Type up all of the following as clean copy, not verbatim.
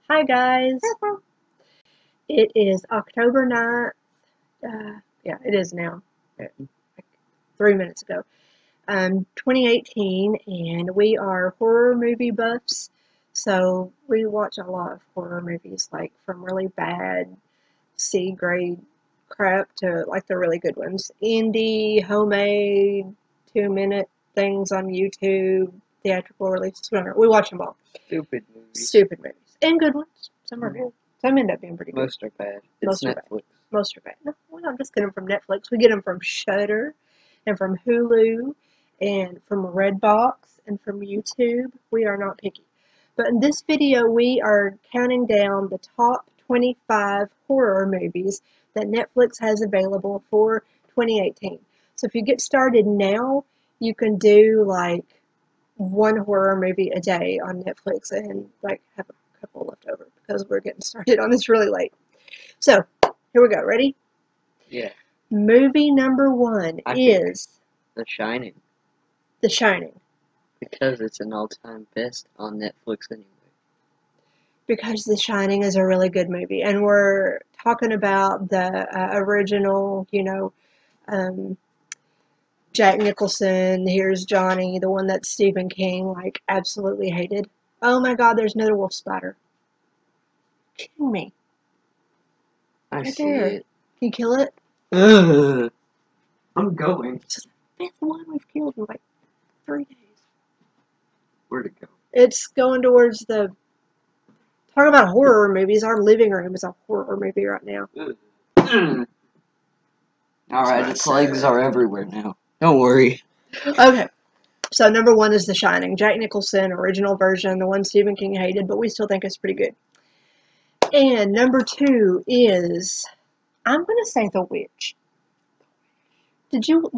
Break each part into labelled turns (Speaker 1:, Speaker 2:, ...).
Speaker 1: Hi guys, it is October 9th. Yeah, it is now, like 3 minutes ago. 2018, and we are horror movie buffs. So we watch a lot of horror movies, like from really bad C grade crap to like the really good ones. Indie, homemade, 2-minute things on YouTube, theatrical releases, whatever. We watch them all.
Speaker 2: Stupid movies.
Speaker 1: Stupid movies. And good ones. Some are good. Some end up being pretty good.
Speaker 2: Most are bad.
Speaker 1: Most
Speaker 2: It's
Speaker 1: are bad.
Speaker 2: Netflix.
Speaker 1: Most are bad. No, we don't just get them from Netflix. We get them from Shudder, and from Hulu, and from Redbox, and from YouTube. We are not picky. But in this video, we are counting down the top 25 horror movies that Netflix has available for 2018. So if you get started now, you can do like one horror movie a day on Netflix and like have a couple left over because we're getting started on this really late. So here we go. Ready?
Speaker 2: Yeah.
Speaker 1: Movie number one is
Speaker 2: The Shining.
Speaker 1: The Shining.
Speaker 2: Because it's an all-time best on Netflix anyway.
Speaker 1: Because The Shining is a really good movie, and we're talking about the original, Jack Nicholson. Here's Johnny, the one that Stephen King like absolutely hated. Oh my God, there's another wolf spider. Kidding me?
Speaker 2: I
Speaker 1: Right
Speaker 2: see
Speaker 1: there.
Speaker 2: it.
Speaker 1: Can you kill it?
Speaker 2: Ugh. I'm going.
Speaker 1: It's the fifth one we've killed in like 3 days.
Speaker 2: Where'd it go?
Speaker 1: It's going towards the. Talking about horror movies, our living room is a horror movie right now.
Speaker 2: Alright, its legs are everywhere now. Don't worry.
Speaker 1: Okay, so number one is The Shining. Jack Nicholson, original version, the one Stephen King hated, but we still think it's pretty good. And number two is, I'm going to say The Witch. Did you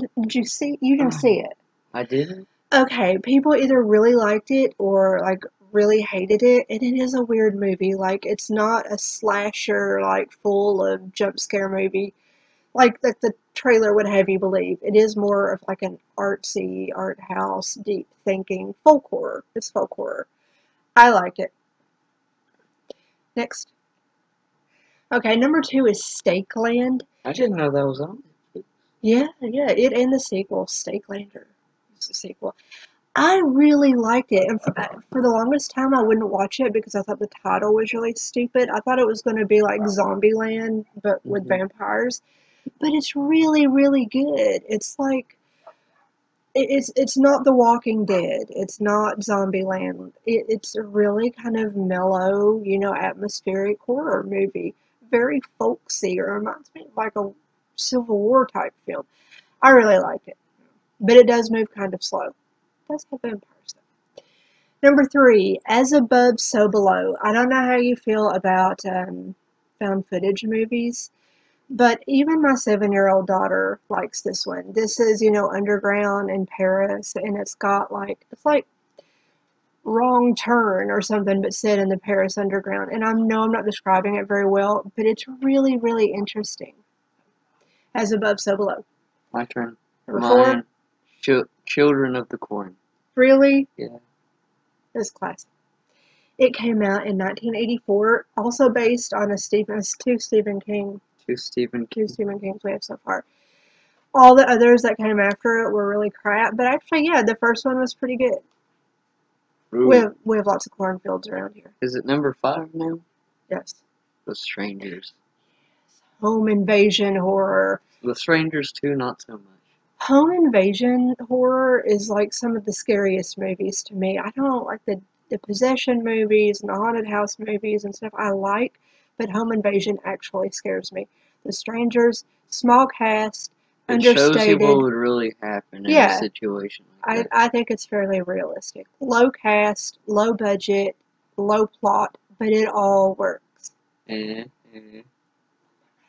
Speaker 1: see? You didn't see it.
Speaker 2: I didn't?
Speaker 1: Okay, people either really liked it or like really hated it, and it is a weird movie. Like, it's not a slasher, like full of jump scare movie like the trailer would have you believe. It is more of like an artsy, art house, deep thinking folk horror. It's folk horror. I like it. Next. Okay, number two is Stakeland.
Speaker 2: I didn't know that was on Netflix.
Speaker 1: Yeah, it and the sequel, Stakelander. It's the sequel. I really liked it, and for the longest time I wouldn't watch it because I thought the title was really stupid. I thought it was going to be like Zombieland, but with vampires. But it's really, really good. It's like it's not The Walking Dead. It's not Zombieland. It's a really kind of mellow, atmospheric horror movie. Very folksy. It reminds me of like a Civil War type film. I really like it, but it does move kind of slow. It does have vampires though. Number three, As Above, So Below. I don't know how you feel about found footage movies. But even my 7-year-old daughter likes this one. This is, underground in Paris, and it's like Wrong Turn or something, but set in the Paris underground. And I know I'm not describing it very well, but it's really, really interesting. As Above, So Below.
Speaker 2: My turn.
Speaker 1: Number four.
Speaker 2: Children of the Corn.
Speaker 1: Really?
Speaker 2: Yeah.
Speaker 1: It's classic. It came out in 1984, also based on two Stephen Kings we have so far. All the others that came after it were really crap, but actually, yeah, the first one was pretty good. We have lots of cornfields around here.
Speaker 2: Is it number 5 now?
Speaker 1: Yes.
Speaker 2: The Strangers.
Speaker 1: Home invasion horror.
Speaker 2: The Strangers 2, not so much.
Speaker 1: Home invasion horror is like some of the scariest movies to me. I don't like the possession movies and the haunted house movies and stuff I like, but home invasion actually scares me. The Strangers, small cast,
Speaker 2: It
Speaker 1: understated.
Speaker 2: shows you what would really happen in a situation like that.
Speaker 1: I think it's fairly realistic. Low cast, low budget, low plot, but it all works.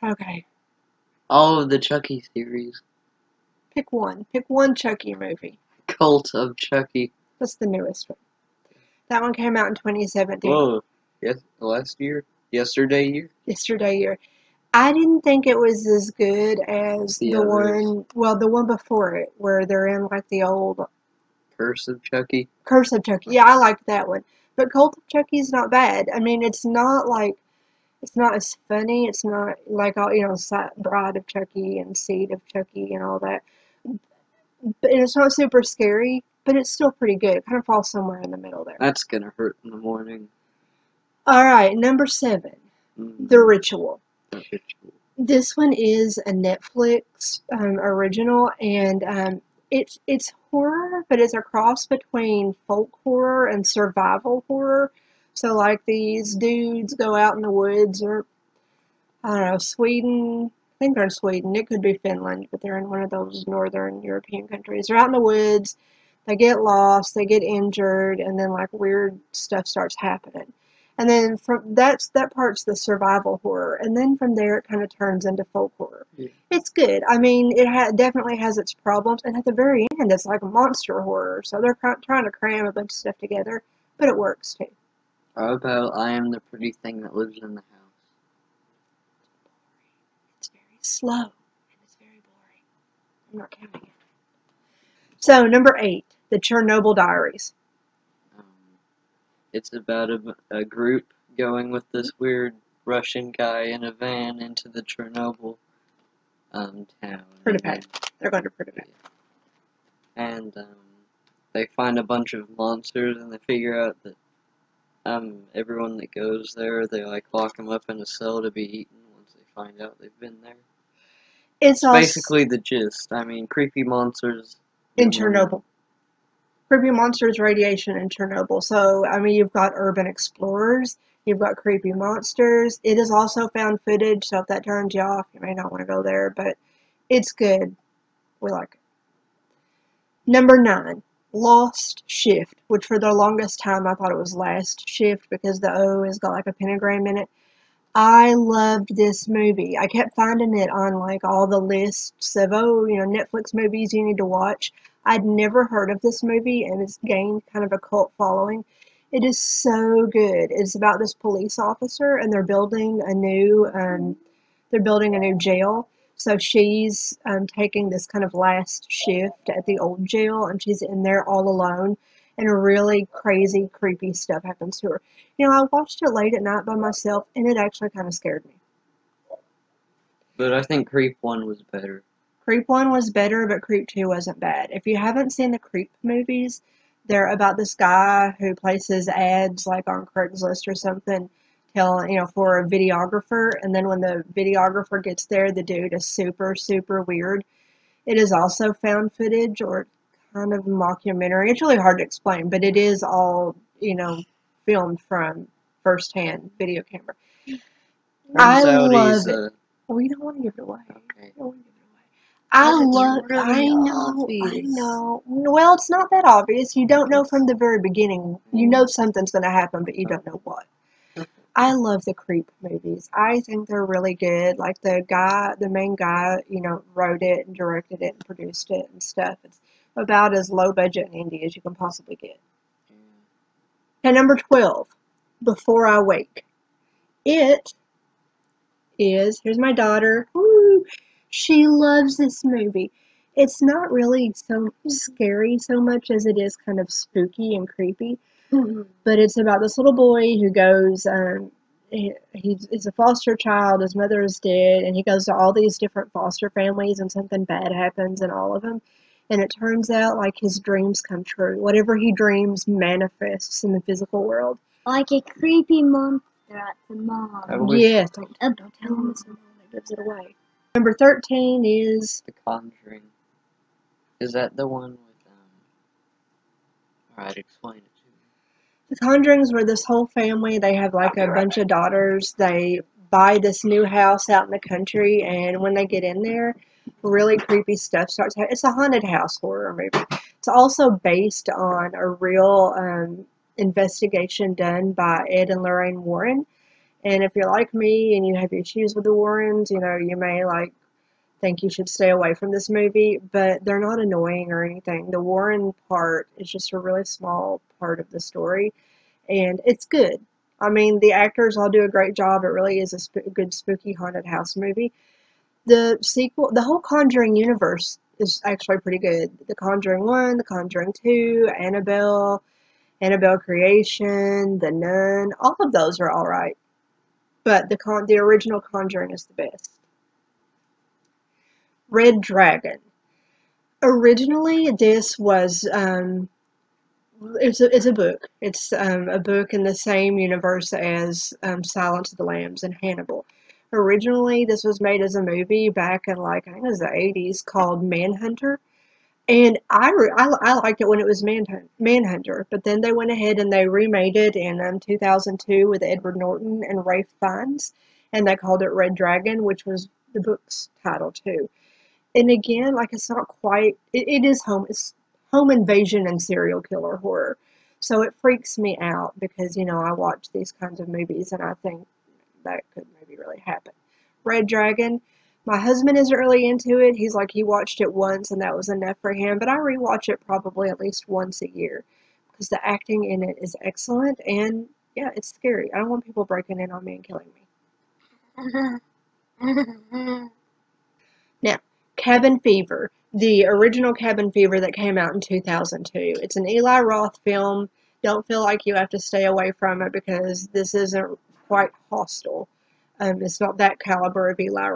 Speaker 1: Okay.
Speaker 2: All of the Chucky series.
Speaker 1: Pick one. Pick one Chucky movie.
Speaker 2: Cult of Chucky.
Speaker 1: That's the newest one. That one came out in 2017.
Speaker 2: Whoa. Yes, last year? Yesterday year?
Speaker 1: I didn't think it was as good as the one before it, where they're in like the old
Speaker 2: Curse of Chucky.
Speaker 1: Yeah, I liked that one. But Cult of Chucky's not bad. I mean, it's not like, it's not as funny. It's not like all, Bride of Chucky and Seed of Chucky and all that. But it's not super scary, but it's still pretty good. It kind of falls somewhere in the middle there.
Speaker 2: That's gonna hurt in the morning.
Speaker 1: Alright, number 7. The Ritual.
Speaker 2: The Ritual.
Speaker 1: This one is a Netflix original, and it's horror, but it's a cross between folk horror and survival horror. So, like, these dudes go out in the woods, or, I don't know, Sweden. I think they're in Sweden. It could be Finland, but they're in one of those northern European countries. They're out in the woods, they get lost, they get injured, and then, like, weird stuff starts happening. And then that part's the survival horror, and then from there it kind of turns into folk horror.
Speaker 2: Yeah.
Speaker 1: It's good. I mean, it definitely has its problems, and at the very end, it's like a monster horror. So they're trying to cram a bunch of stuff together, but it works too.
Speaker 2: How about I Am the Pretty Thing That Lives in the House?
Speaker 1: It's very slow, and it's very boring. I'm not counting it. So number 8, The Chernobyl Diaries.
Speaker 2: It's about a group going with this weird Russian guy in a van into the Chernobyl town.
Speaker 1: Pripyat. They're going to Pripyat.
Speaker 2: And they find a bunch of monsters, and they figure out that everyone that goes there, they like lock them up in a cell to be eaten once they find out they've been there.
Speaker 1: It's
Speaker 2: basically the gist. I mean, creepy monsters
Speaker 1: in Chernobyl. Creepy monsters, radiation, in Chernobyl. So, I mean, you've got urban explorers, you've got creepy monsters. It is also found footage, so if that turns you off, you may not want to go there, but it's good. We like it. Number 9, Lost Shift, which for the longest time I thought it was Last Shift because the O has got like a pentagram in it. I loved this movie. I kept finding it on like all the lists of, Netflix movies you need to watch. I'd never heard of this movie, and it's gained kind of a cult following. It is so good. It's about this police officer, and they're building a new jail. So she's taking this kind of last shift at the old jail, and she's in there all alone, and really crazy, creepy stuff happens to her. I watched it late at night by myself, and it actually kind of scared me.
Speaker 2: But I think Creep 1 was better.
Speaker 1: Creep 1 was better, but Creep 2 wasn't bad. If you haven't seen the Creep movies, they're about this guy who places ads like on Craigslist or something, for a videographer, and then when the videographer gets there, the dude is super, super weird. It is also found footage or kind of mockumentary. It's really hard to explain, but it is all, filmed from first-hand video camera. I love it. We don't want to give it away.
Speaker 2: Okay.
Speaker 1: I know. Well, it's not that obvious. You don't know from the very beginning. You know something's going to happen, but you don't know what. I love the Creep movies. I think they're really good. Like the main guy, wrote it and directed it and produced it and stuff. It's about as low budget and indie as you can possibly get. And number 12, Before I Wake. It is, here's my daughter. Woo! She loves this movie. It's not really so scary so much as it is kind of spooky and creepy. But it's about this little boy who goes, he's a foster child, his mother is dead, and he goes to all these different foster families, and something bad happens in all of them. And it turns out, like, his dreams come true. Whatever he dreams manifests in the physical world.
Speaker 3: Like a creepy monster at the mall.
Speaker 1: Yes, don't tell him it's the mom that gives it away. Number 13 is
Speaker 2: The Conjuring. Is that the one with, Alright, explain it to me.
Speaker 1: The Conjuring's where this whole family, they have like a bunch of daughters. They buy this new house out in the country, and when they get in there, really creepy stuff starts happening. It's a haunted house horror movie. It's also based on a real investigation done by Ed and Lorraine Warren. And if you're like me and you have issues with the Warrens, you may think you should stay away from this movie, but they're not annoying or anything. The Warren part is just a really small part of the story, and it's good. I mean, the actors all do a great job. It really is a good spooky haunted house movie. The sequel, the whole Conjuring universe is actually pretty good. The Conjuring 1, The Conjuring 2, Annabelle, Annabelle Creation, The Nun, all of those are alright. But the original Conjuring is the best. Red Dragon. Originally, this was it's a book. It's a book in the same universe as Silence of the Lambs and Hannibal. Originally, this was made as a movie back in like I think it was the 80s called Manhunter, and I liked it when it was Manhunter. But then they went ahead and they remade it in 2002 with Edward Norton and Ralph Fiennes, and they called it Red Dragon, which was the book's title too. And again, like it's not quite. It is it's home invasion and serial killer horror, so it freaks me out because I watch these kinds of movies and I think that could maybe really happen. Red Dragon. My husband isn't really into it. He's like he watched it once and that was enough for him. But I rewatch it probably at least once a year because the acting in it is excellent and yeah, it's scary. I don't want people breaking in on me and killing me. Now, Cabin Fever, the original Cabin Fever that came out in 2002. It's an Eli Roth film. Don't feel like you have to stay away from it because this isn't quite hostile. It's not that caliber of Eli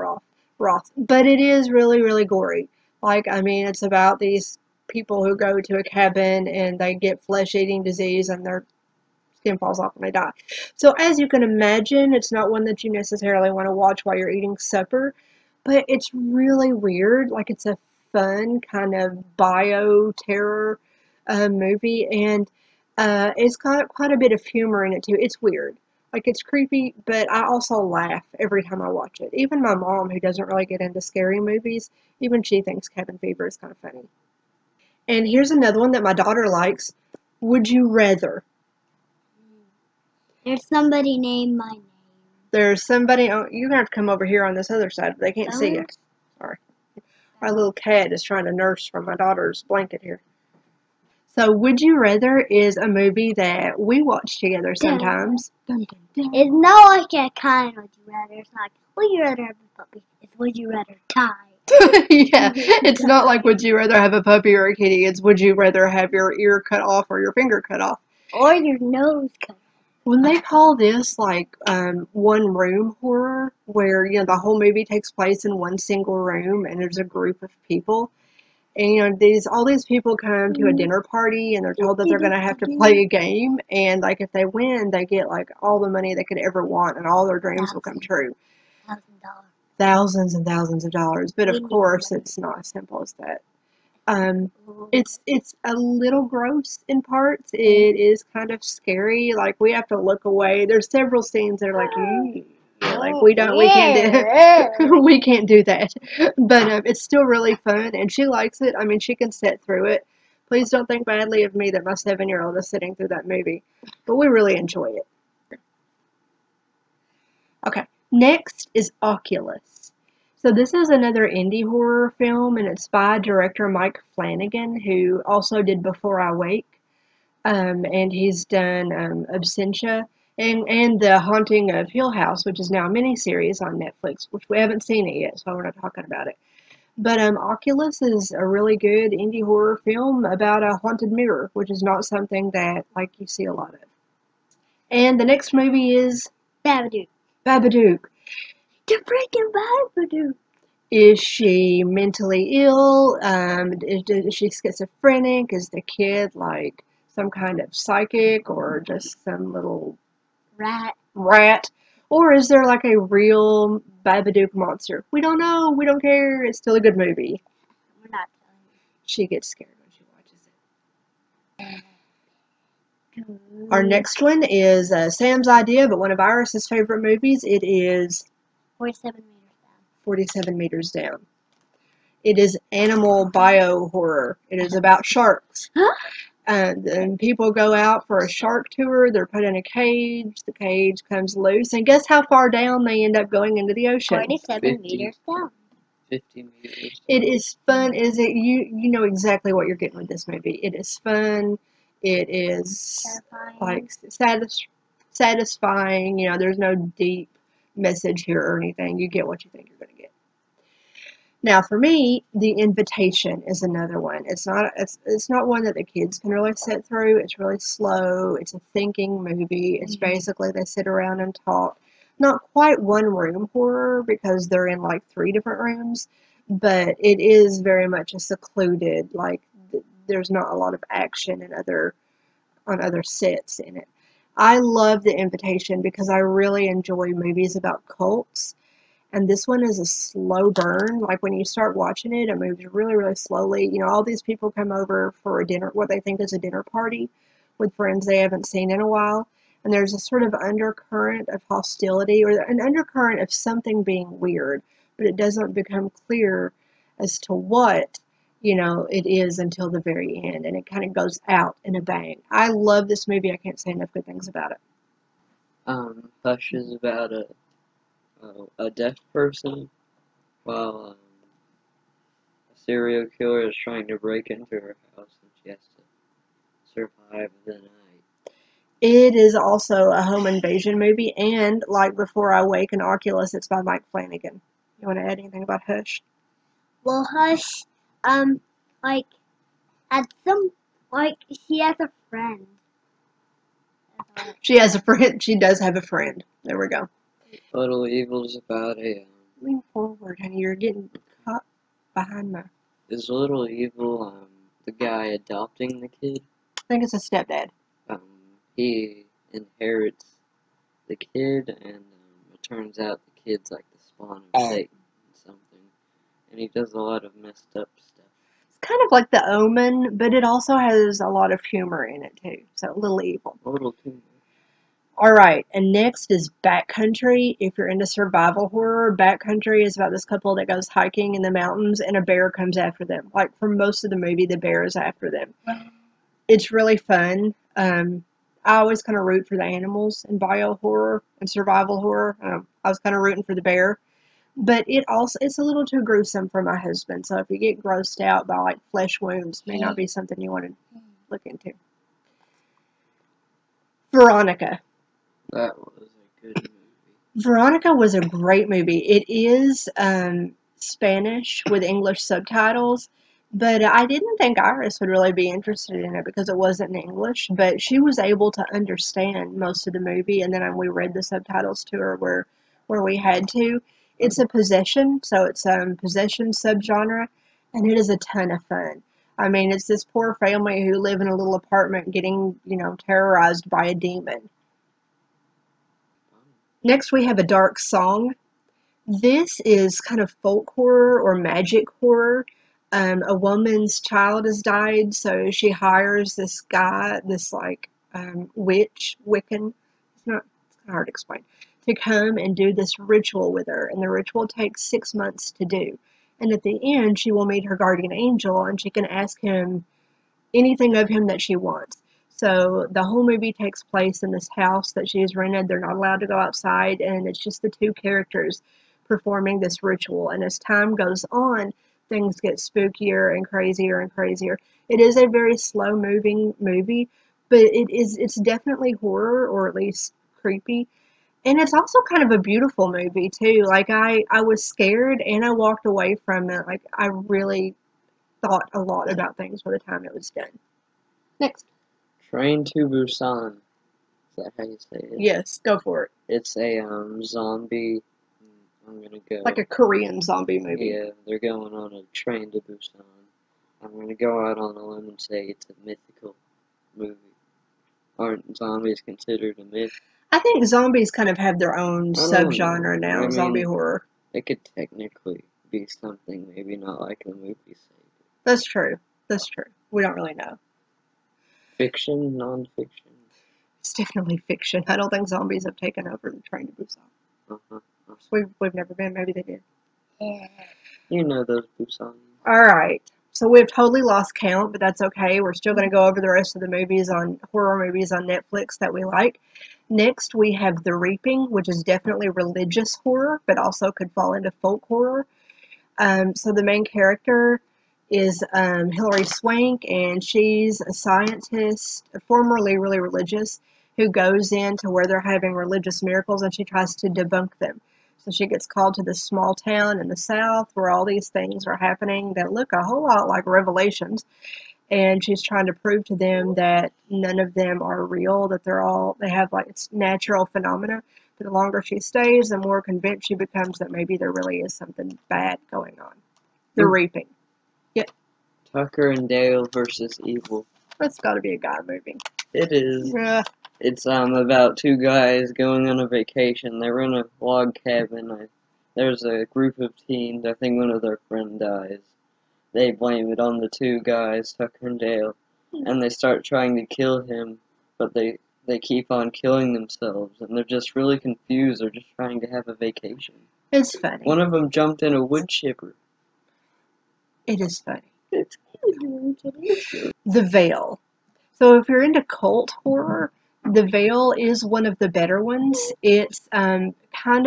Speaker 1: Roth, but it is really, really gory. Like, I mean, it's about these people who go to a cabin and they get flesh-eating disease and their skin falls off and they die. So as you can imagine, it's not one that you necessarily want to watch while you're eating supper, but it's really weird. Like it's a fun kind of bio terror movie, and it's got quite a bit of humor in it too. It's weird. Like it's creepy, but I also laugh every time I watch it. Even my mom, who doesn't really get into scary movies, even she thinks Cabin Fever is kind of funny. And here's another one that my daughter likes. Would You Rather?
Speaker 3: There's somebody named my name.
Speaker 1: There's somebody. Oh, you're gonna have to come over here on this other side. They can't see you. Sorry. My little cat is trying to nurse from my daughter's blanket here. So, Would You Rather is a movie that we watch together sometimes.
Speaker 3: It's not like a kind of would you rather. It's not like, would you rather have a puppy? It's would you rather die?
Speaker 1: Yeah, it's not like Would You Rather Have a Puppy or a Kitty. It's Would You Rather Have Your Ear Cut Off or Your Finger Cut Off.
Speaker 3: Or your nose cut.
Speaker 1: When they call this like one room horror, where the whole movie takes place in one single room and there's a group of people, and all these people come to a dinner party and they're told that they're gonna have to play a game, and like if they win, they get like all the money they could ever want and all their dreams will come true.
Speaker 3: $1,000.
Speaker 1: Thousands and thousands of dollars, but of course it's not as simple as that. It's a little gross in parts. It is kind of scary. Like we have to look away. There's several scenes that are like, like we can't do, we can't do that. But it's still really fun, and she likes it. I mean, she can sit through it. Please don't think badly of me that my 7-year-old is sitting through that movie, but we really enjoy it. Okay, next is Oculus. So this is another indie horror film, and it's by director Mike Flanagan, who also did Before I Wake, and he's done Absentia and The Haunting of Hill House, which is now a miniseries on Netflix, which we haven't seen it yet, so we're not talking about it. But Oculus is a really good indie horror film about a haunted mirror, which is not something that like you see a lot of. And the next movie is
Speaker 3: Babadook.
Speaker 1: Babadook.
Speaker 3: The freaking Babadook.
Speaker 1: Is she mentally ill? Is she schizophrenic? Is the kid like some kind of psychic or just some little rat? Or is there like a real Babadook monster? We don't know. We don't care. It's still a good movie.
Speaker 3: We're not telling you.
Speaker 1: She gets scared when she watches it. Our next one is Sam's idea, but one of Iris's favorite movies. It is
Speaker 3: 47 meters down.
Speaker 1: 47 meters down. It is animal bio horror. It is about sharks. And people go out for a shark tour. They're put in a cage. The cage comes loose. And guess how far down they end up going into the ocean?
Speaker 3: 47 meters down.
Speaker 2: 50 meters.
Speaker 1: It is fun. Is it? You know exactly what you're getting with this movie. It is fun. It is
Speaker 3: Terrifying.
Speaker 1: like satisfying. There's no deep message here or anything. You get what you think you're going to get. Now, for me, The Invitation is another one. It's not one that the kids can really sit through. It's really slow. It's a thinking movie. It's basically they sit around and talk. Not quite one room horror because they're in like three different rooms, but it is very much a secluded, like there's not a lot of action and other sets in it. I love The Invitation because I really enjoy movies about cults. And this one is a slow burn. Like when you start watching it, it moves really, really slowly. You know, all these people come over for a dinner, what they think is a dinner party with friends they haven't seen in a while. And there's a sort of undercurrent of hostility or an undercurrent of something being weird, but it doesn't become clear as to what, it is until the very end. And it kind of goes out in a bang. I love this movie. I can't say enough good things about it.
Speaker 2: Hush is about a deaf person while a serial killer is trying to break into her house and she has to survive the night.
Speaker 1: It is also a home invasion movie, and like Before I Wake and Oculus, it's by Mike Flanagan. You want to add anything about Hush?
Speaker 3: Well, Hush, like, at some, like, she has a friend.
Speaker 1: She has a friend. She does have a friend. There we go.
Speaker 2: Little Evil's about
Speaker 1: Lean forward, honey. You're getting caught behind my.
Speaker 2: is Little Evil the guy adopting the kid?
Speaker 1: I think it's a stepdad.
Speaker 2: He inherits the kid, and it turns out the kid's like the spawn of Satan or something, and he does a lot of messed up stuff.
Speaker 1: It's kind of like The Omen, but it also has a lot of humor in it too. So Little Evil.
Speaker 2: A little too much.
Speaker 1: Alright, and next is Backcountry. If you're into survival horror, Backcountry is about this couple that goes hiking in the mountains and a bear comes after them. Like for most of the movie, the bear is after them. It's really fun. I always kind of root for the animals in bio horror and survival horror. I was kind of rooting for the bear. But it's a little too gruesome for my husband. So if you get grossed out by like flesh wounds, may not be something you want to look into. Veronica.
Speaker 2: That was a good movie.
Speaker 1: Veronica was a great movie. It is Spanish with English subtitles, but I didn't think Iris would really be interested in it because it wasn't in English. But she was able to understand most of the movie, and then we read the subtitles to her where we had to. It's a possession, so it's possession subgenre, and it is a ton of fun. I mean, it's this poor family who live in a little apartment getting, terrorized by a demon. Next, we have A Dark Song. This is kind of folk horror or magic horror. A woman's child has died, so she hires this guy, this like witch, Wiccan. It's kind of hard to explain. To come and do this ritual with her, and the ritual takes 6 months to do. And at the end, she will meet her guardian angel, and she can ask him anything of him that she wants. So the whole movie takes place in this house that she's rented. They're not allowed to go outside, and it's just the two characters performing this ritual. And as time goes on, things get spookier and crazier and crazier. It is a very slow moving movie, but it's definitely horror, or at least creepy. And it's also kind of a beautiful movie too. Like I was scared and I walked away from it. Like I really thought a lot about things by the time it was done. Next.
Speaker 2: Train to Busan. Is that how you say it?
Speaker 1: Yes, go for it.
Speaker 2: It's a zombie. I'm gonna go.
Speaker 1: Like a Korean zombie movie.
Speaker 2: Yeah, they're going on a train to Busan. I'm gonna go out on a limb and say it's a mythical movie. Aren't zombies considered a myth?
Speaker 1: I think zombies kind of have their own subgenre now,
Speaker 2: I mean,
Speaker 1: zombie horror.
Speaker 2: It could technically be something, maybe not like the movie say.
Speaker 1: That's true. That's true. We don't really know.
Speaker 2: Fiction, non-fiction?
Speaker 1: It's definitely fiction. I don't think zombies have taken over the Train to Busan. We've never been. Maybe they did.
Speaker 3: Yeah.
Speaker 2: You know those Busan.
Speaker 1: Alright. So we've totally lost count, but that's okay. We're still going to go over the rest of the horror movies on Netflix that we like. Next, we have The Reaping, which is definitely religious horror, but also could fall into folk horror. So the main character is Hilary Swank, and she's a scientist, formerly really religious, who goes into where they're having religious miracles, and she tries to debunk them. So she gets called to this small town in the South where all these things are happening that look a whole lot like revelations. And she's trying to prove to them that none of them are real, that they have like it's natural phenomena. But the longer she stays, the more convinced she becomes that maybe there really is something bad going on. The reaping. Yep.
Speaker 2: Tucker and Dale versus Evil.
Speaker 1: That's got to be a guy movie.
Speaker 2: It is.
Speaker 1: Yeah.
Speaker 2: It's about two guys going on a vacation. They're in a log cabin. There's a group of teens. I think one of their friends dies. They blame it on the two guys, Tucker and Dale, and they start trying to kill him, but they keep on killing themselves, and they're just really confused. They're just trying to have a vacation.
Speaker 1: It's funny.
Speaker 2: One of them jumped in a wood chipper.
Speaker 1: It is funny.
Speaker 2: It's cute.
Speaker 1: The Veil. So if you're into cult horror, The Veil is one of the better ones. It's kind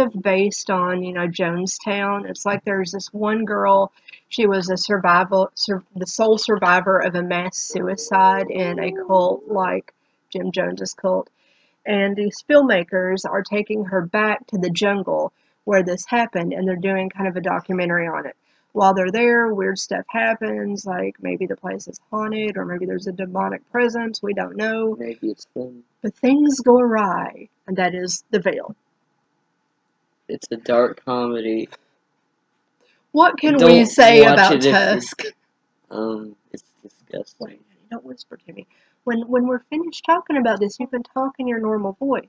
Speaker 1: of based on, Jonestown. It's like there's this one girl. She was the sole survivor of a mass suicide in a cult like Jim Jones's cult. And these filmmakers are taking her back to the jungle where this happened, and they're doing kind of a documentary on it. While they're there, weird stuff happens, like maybe the place is haunted, or maybe there's a demonic presence, we don't know.
Speaker 2: Maybe it's them.
Speaker 1: But things go awry, and that is The Veil.
Speaker 2: It's a dark comedy.
Speaker 1: What can
Speaker 2: Don't
Speaker 1: we say
Speaker 2: watch
Speaker 1: about
Speaker 2: it if you-
Speaker 1: Tusk?
Speaker 2: It's disgusting.
Speaker 1: Wait, don't whisper to me. When we're finished talking about this, you can talk in your normal voice.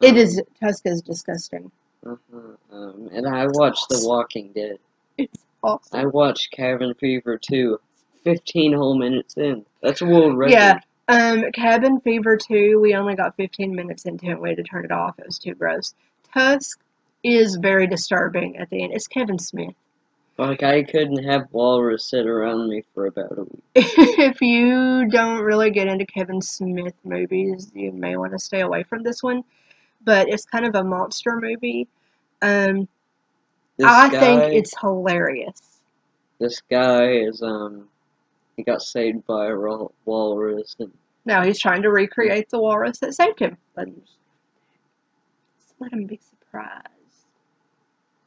Speaker 1: Tusk is disgusting.
Speaker 2: And I watched The Walking Dead.
Speaker 1: It's awesome.
Speaker 2: I watched Cabin Fever 2, 15 whole minutes in. That's a world record.
Speaker 1: Yeah, Cabin Fever 2, we only got 15 minutes into it, we had to turn it off, it was too gross. Tusk is very disturbing at the end. It's Kevin Smith.
Speaker 2: Like, I couldn't have walrus sit around me for about a week.
Speaker 1: If you don't really get into Kevin Smith movies, you may want to stay away from this one. But it's kind of a monster movie. I think it's hilarious.
Speaker 2: This guy is, he got saved by a walrus. And
Speaker 1: Now he's trying to recreate the walrus that saved him. Let him be surprised.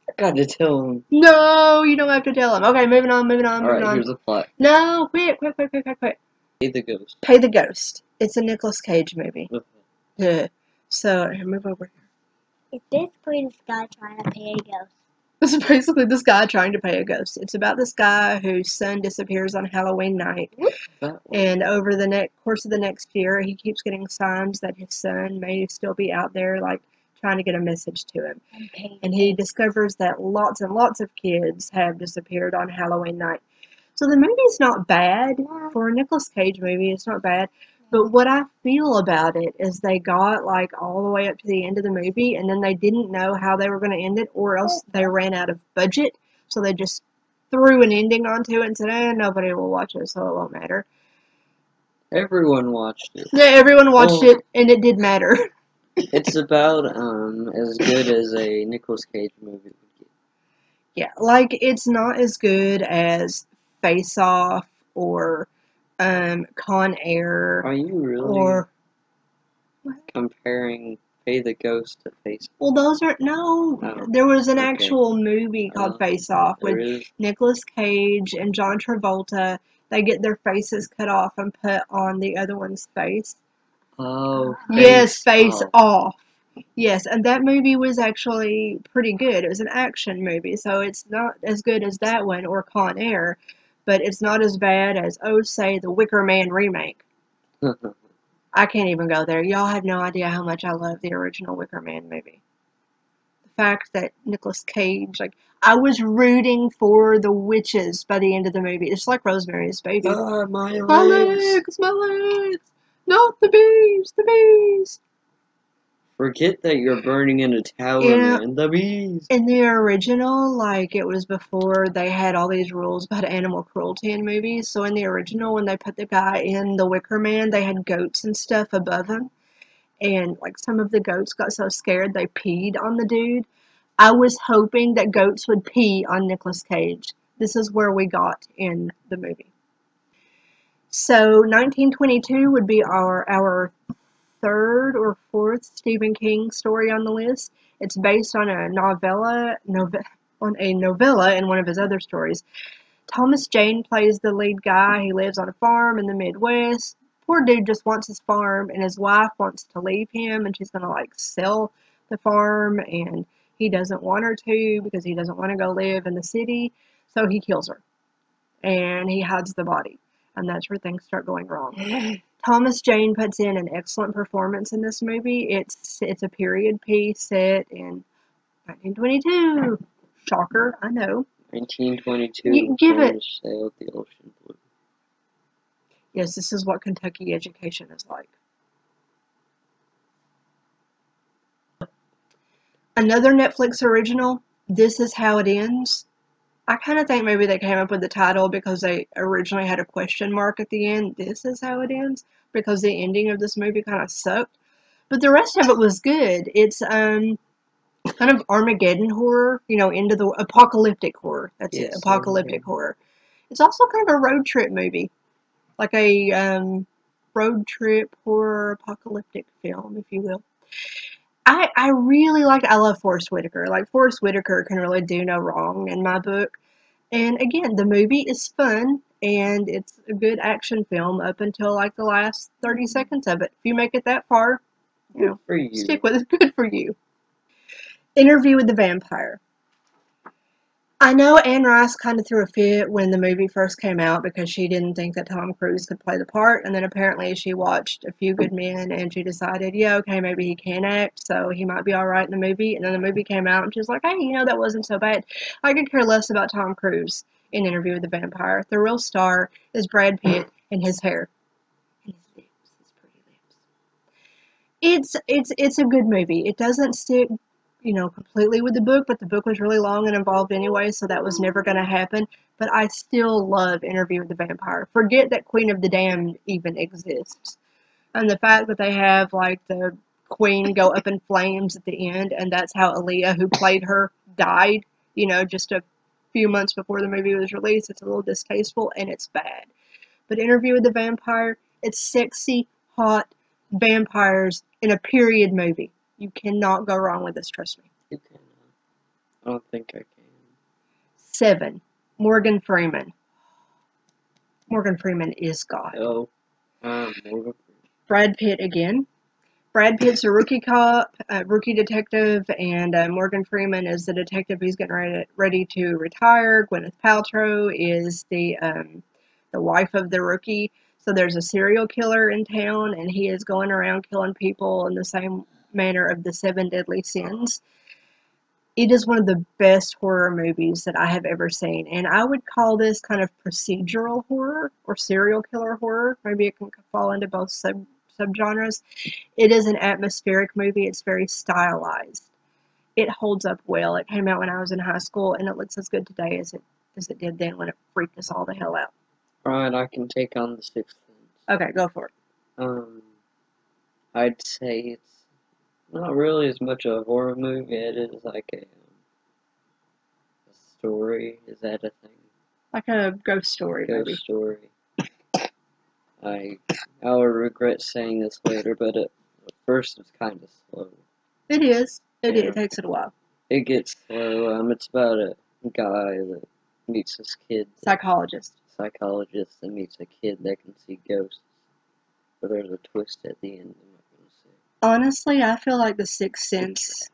Speaker 2: I gotta tell him.
Speaker 1: No, you don't have to tell him. Okay, moving on.
Speaker 2: Alright, here's the plot.
Speaker 1: No, quick.
Speaker 2: Pay the Ghost.
Speaker 1: Pay the Ghost. It's a Nicolas Cage movie. Yeah. So, here, move over here.
Speaker 3: It's basically this guy trying to pay a ghost.
Speaker 1: This is basically this guy trying to pay a ghost. It's about this guy whose son disappears on Halloween night. And over the course of the next year, he keeps getting signs that his son may still be out there, like, trying to get a message to him. And he discovers that lots and lots of kids have disappeared on Halloween night. So the movie's not bad. For a Nicolas Cage movie, it's not bad. But what I feel about it is they got, like, all the way up to the end of the movie, and then they didn't know how they were going to end it, or else they ran out of budget. So they just threw an ending onto it and said, nobody will watch it, so it won't matter.
Speaker 2: Everyone watched it.
Speaker 1: Yeah, everyone watched it, and it did matter.
Speaker 2: It's about, as good as a Nicolas Cage movie would get.
Speaker 1: Yeah, like, it's not as good as Face Off, or Con Air.
Speaker 2: Are you really
Speaker 1: Or
Speaker 2: comparing Pay the Ghost to Face Off?
Speaker 1: well, those are no.
Speaker 2: Oh,
Speaker 1: There was an
Speaker 2: okay.
Speaker 1: actual movie called Face Off
Speaker 2: There
Speaker 1: with
Speaker 2: is?
Speaker 1: Nicolas Cage and John Travolta. They get their faces cut off and put on the other one's face.
Speaker 2: Oh,
Speaker 1: Yes, Face Off. Yes, and that movie was actually pretty good. It was an action movie, so it's not as good as that one or Con Air, but it's not as bad as, say, the Wicker Man remake. I can't even go there. Y'all have no idea how much I love the original Wicker Man movie. The fact that Nicolas Cage, like, I was rooting for the witches by the end of the movie. It's like Rosemary's Baby.
Speaker 2: My
Speaker 1: My
Speaker 2: legs!
Speaker 1: legs! Not the bees! The bees!
Speaker 2: Forget that you're burning in a tower,
Speaker 1: Yeah.
Speaker 2: man. The bees!
Speaker 1: In the original, like, it was before they had all these rules about animal cruelty in movies. So in the original, when they put the guy in the Wicker Man, they had goats and stuff above him. And, like, some of the goats got so scared they peed on the dude. I was hoping that goats would pee on Nicolas Cage. This is where we got in the movie. So 1922 would be our third or fourth Stephen King story on the list. It's based on a novella in one of his other stories. Thomas Jane plays the lead guy. He lives on a farm in the Midwest. Poor dude just wants his farm, and his wife wants to leave him, and she's gonna like sell the farm, and he doesn't want her to because he doesn't want to go live in the city. So he kills her, and he hides the body, and that's where things start going wrong. Thomas Jane puts in an excellent performance in this movie. It's a period piece set in 1922. Shocker, I know.
Speaker 2: 1922,
Speaker 1: Give it.
Speaker 2: Cornish sailed the ocean blue.
Speaker 1: Yes, this is what Kentucky education is like. Another Netflix original, This Is How It Ends. I kind of think maybe they came up with the title because they originally had a question mark at the end. This is how it ends, because the ending of this movie kind of sucked. But the rest of it was good. It's kind of Armageddon horror, into the apocalyptic horror. That's it, apocalyptic horror. It's also kind of a road trip movie, like a road trip horror apocalyptic film, if you will. I really liked. I love Forest Whitaker. Like, Forest Whitaker can really do no wrong in my book. And again, the movie is fun and it's a good action film up until like the last 30 seconds of it. If you make it that far,
Speaker 2: Good for you.
Speaker 1: stick with it. Good for you. Interview with the Vampire. I know Anne Rice kind of threw a fit when the movie first came out because she didn't think that Tom Cruise could play the part, and then apparently she watched A Few Good Men and she decided, yeah, okay, maybe he can act, so he might be alright in the movie. And then the movie came out and she was like, hey, that wasn't so bad. I could care less about Tom Cruise in Interview with the Vampire. The real star is Brad Pitt and his hair. And his lips, his pretty lips. It's a good movie. It doesn't stick completely with the book, but the book was really long and involved anyway, so that was never going to happen. But I still love Interview with the Vampire. Forget that Queen of the Damned even exists. And the fact that they have, like, the queen go up in flames at the end, and that's how Aaliyah, who played her, died, just a few months before the movie was released. It's a little distasteful, and it's bad. But Interview with the Vampire, it's sexy, hot vampires in a period movie. You cannot go wrong with this, trust me.
Speaker 2: You cannot. I don't think I can.
Speaker 1: 7. Morgan Freeman. Morgan Freeman is God.
Speaker 2: Oh, Morgan Freeman.
Speaker 1: Brad Pitt again. Brad Pitt's a rookie cop, rookie detective, and Morgan Freeman is the detective who's getting ready to retire. Gwyneth Paltrow is the wife of the rookie. So there's a serial killer in town, and he is going around killing people in the same manner of the 7 deadly sins. It is one of the best horror movies that I have ever seen, and I would call this kind of procedural horror or serial killer horror. Maybe it can fall into both subgenres. It is an atmospheric movie. It's very stylized. It holds up well. It came out when I was in high school, and it looks as good today as it did then when it freaked us all the hell out.
Speaker 2: Alright, I can take on The Sixth Sense.
Speaker 1: Okay, go for it.
Speaker 2: I'd say it's not really as much a horror movie. It is like a story. Is that a thing?
Speaker 1: Like a ghost story,
Speaker 2: Ghost
Speaker 1: maybe.
Speaker 2: story. I'll regret saying this later, but at first it's kind of slow.
Speaker 1: It is. It
Speaker 2: Yeah.
Speaker 1: takes it a while.
Speaker 2: It gets slow. It's about a guy that meets this kid.
Speaker 1: Psychologist
Speaker 2: And meets a kid that can see ghosts. But there's a twist at the end. I'm not gonna say.
Speaker 1: Honestly, I feel like The Sixth Sense.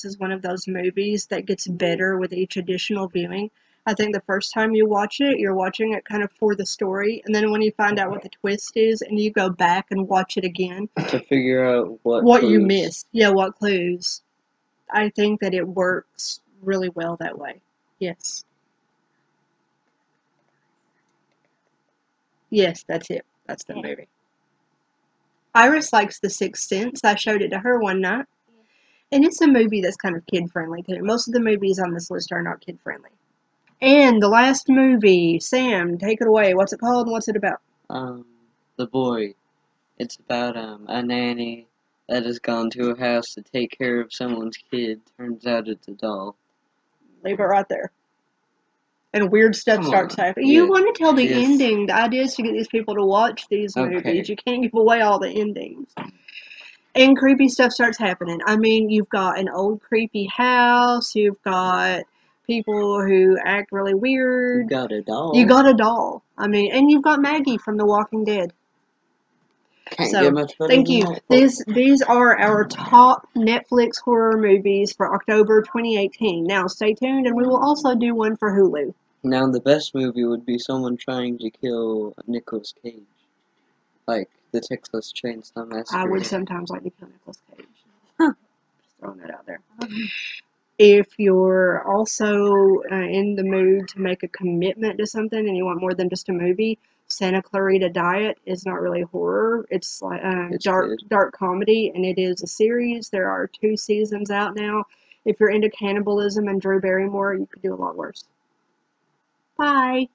Speaker 1: Is one of those movies that gets better with each additional viewing. I think the first time you watch it, you're watching it kind of for the story, and then when you find out what the twist is, and you go back and watch it again
Speaker 2: To figure out what
Speaker 1: you
Speaker 2: clues.
Speaker 1: missed. Yeah, what clues. I think that it works really well that way. Yes. Yes, that's it. That's the movie. Iris likes The Sixth Sense. I showed it to her one night. And it's a movie that's kind of kid-friendly, too. Most of the movies on this list are not kid-friendly. And the last movie, Sam, take it away. What's it called and what's it about?
Speaker 2: The Boy. It's about, a nanny that has gone to a house to take care of someone's kid. Turns out it's a doll.
Speaker 1: Leave it right there. and weird stuff
Speaker 2: Come
Speaker 1: starts
Speaker 2: on.
Speaker 1: happening. You
Speaker 2: Yeah.
Speaker 1: want to tell the
Speaker 2: Yes.
Speaker 1: ending. The idea is to get these people to watch these
Speaker 2: Okay.
Speaker 1: movies. You can't give away all the endings. And creepy stuff starts happening. I mean, you've got an old creepy house. You've got people who act really
Speaker 2: You
Speaker 1: weird.
Speaker 2: got a doll.
Speaker 1: You got a doll. I mean, and you've got Maggie from The Walking Dead.
Speaker 2: Can't
Speaker 1: So,
Speaker 2: get much better
Speaker 1: thank
Speaker 2: than
Speaker 1: you.
Speaker 2: that.
Speaker 1: These are our top Netflix horror movies for October 2018. Now, stay tuned, and we will also do one for Hulu.
Speaker 2: Now, the best movie would be someone trying to kill Nicolas Cage. Like the Texas Chainsaw Massacre.
Speaker 1: I would sometimes like to kill Nicolas Cage. Just throwing that out there. If you're also in the mood to make a commitment to something and you want more than just a movie, Santa Clarita Diet is not really horror. It's like
Speaker 2: It's
Speaker 1: dark
Speaker 2: good.
Speaker 1: dark comedy, and it is a series. There are 2 seasons out now. If you're into cannibalism and Drew Barrymore, you could do a lot worse. Bye.